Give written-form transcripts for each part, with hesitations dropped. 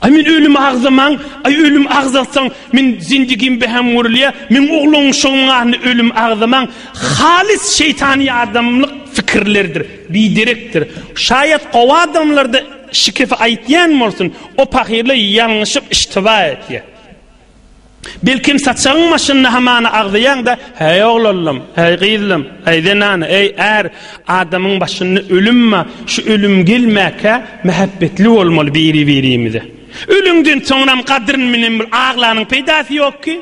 Min ölüm ağzaman, ölüm ağzatsan min zindigim behem vurliya, min oğlun şoğun ölüm ağzaman halis şeytani adamlık fikirlerdir, bidirektir. Şayet kova adamlarda şikefe aytyan olsun, o pakirle yanlışıp iştiva etiye. Belkim saçağın maşınına hamana ağzayan da, hey oğlum, hey gizlim, hey denanı, ey adamın başını ölüm ma, şu ölüm gelmeke mehabbetli olmalı birimize. Ölümden sonra kadrin minin ağlanın peydası yok ki.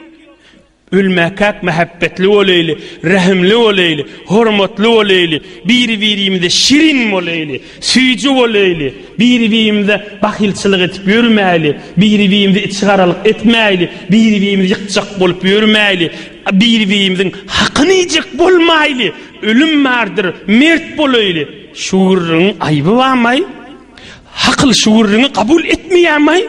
Ölmekak mehabbetli olaylı, rahimli olaylı, hormatlı olaylı, birimize şirin olaylı, süyücü olaylı, birimize bakilçılık etip yürümeyli, birimize içgaralık etmeyli, birimize yıkacak bolup yürümeyli, birimizin hakkını yiyecek bolmaylı, ölüm vardır, mert bolaylı, şuurun ayıbı varmay, hakıl şuurunu kabul etmeyemay,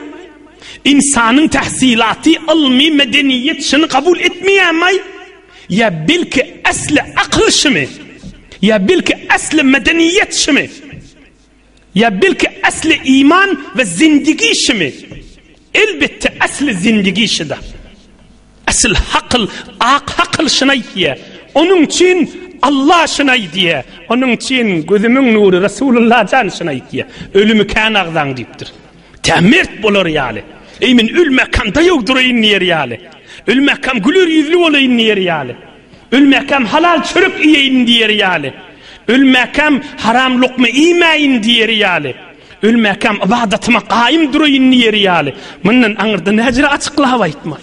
İnsanın tahsilatı, ilmi, medeniyet şunu kabul etmeyemay, ya belki asli akıl şimi, ya belki asli medeniyet şimi, ya belki asli iman ve zindigi şimi, elbette asli zindigi şida, asli hakıl şınaydiye, onun için Allah şınaydiye, onun için gözümün nuru Resulullah can şınaydiye, ölümü kan ağzan deyiptir, temert bolur yali. Eymin ölmekam dayıgdırayın niyer yali. Ölmekam gülür yüzlü olayın niyer yali. Ölmekam halal çörük yiyin diyer yali. Ölmekam haram lokma yemeyin diyer yali. Ölmekam ibadetima qaim durayın niyer yali. Mının anırda necre açıklığa aytmalı.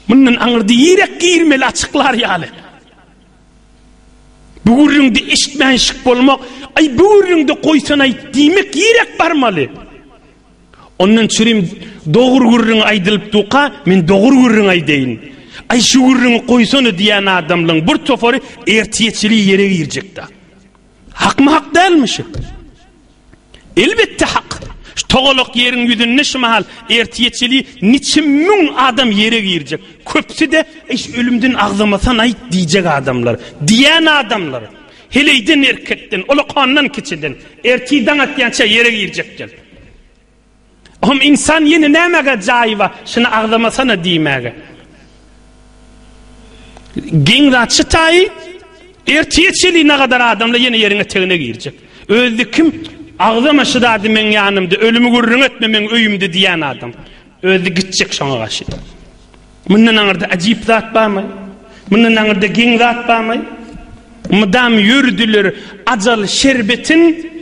Mının anırda yirek girmeli açıklar yali. Bu üründe işitmenşik bolmak, bu üründe koysan ayt demek yirek barmalı. Onun çürüm doğru gurrun aydılıp duqa, men doğru gurrun aydeyin. Ay şu gurrun koysana diyen adamlığın bir tofarı ertiyetçiliği yere girecekti. Hak mı hak değil mi şu? Elbette hak. Şu toğuluk yerin yüzünün şimal ertiyetçiliği niçin adam yere girecek. Köpsü de ölümden ağzamasan ait diyecek adamlar. Diyen adamlar. Heleyden erkekten, olukandan keçiden, ertiyeden atyança yere girecekler. Hom insan yeni nemege cayva, şunu ağlamasana diymege. Genra çıtayı, ertiyetçiliği ne kadar adamla yeni yerine teğine girecek. Öldü kim? Ağlamaşı da adı men yanımda, ölümü gurrun etmemen öyümde diyen adam. Öldü gidecek şuna karşı. Bundan anırda acayip zat bağmay. Bundan anırda gen zat bağmay. Mıdam yürüdülür acal şerbetin,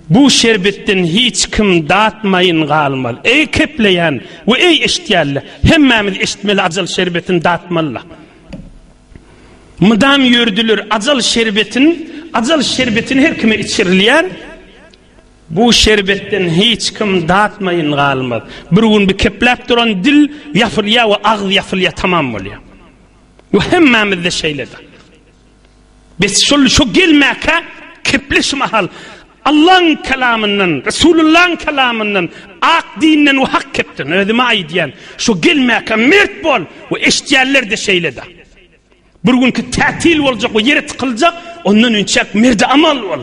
bu şerbetten hiç kim dağıtmayın kalmalı. Ey kepleyen ve ey iştiyalle, hemmemiz işitmeli acal şerbetin dağıtmalı. Mıdam yürüdülür acal şerbetin her kime içirliyer, bu şerbetten hiç kim dağıtmayın kalmalı. Bir gün bir keplep duran dil yafılya ve ağız yafılya tamam oluyor. Ve hemmemiz de şeyledi. Biz şu gelmeke kepliş mahal, Allah'ın kelamından, Resulullah'ın kelamından, ak dininden ve hak keptin. Ödeme aydiyen. Şu gelmeke mert bol ve eştiyaller de şeyledi. Bir gün ki tatil olacak ve yere tıkılacak, ondan önçek merde amal ol.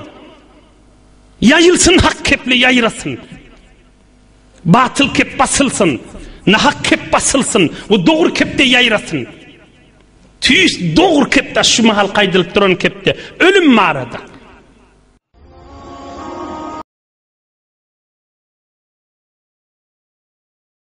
Yayılsın hak keple yayırasın. Batıl kep basılsın. Nahak kep basılsın. Ve doğru kepte yayırasın. Tüyüs doğru kepte şu mahal kaydılıp duran kepte. Ölüm mağarada.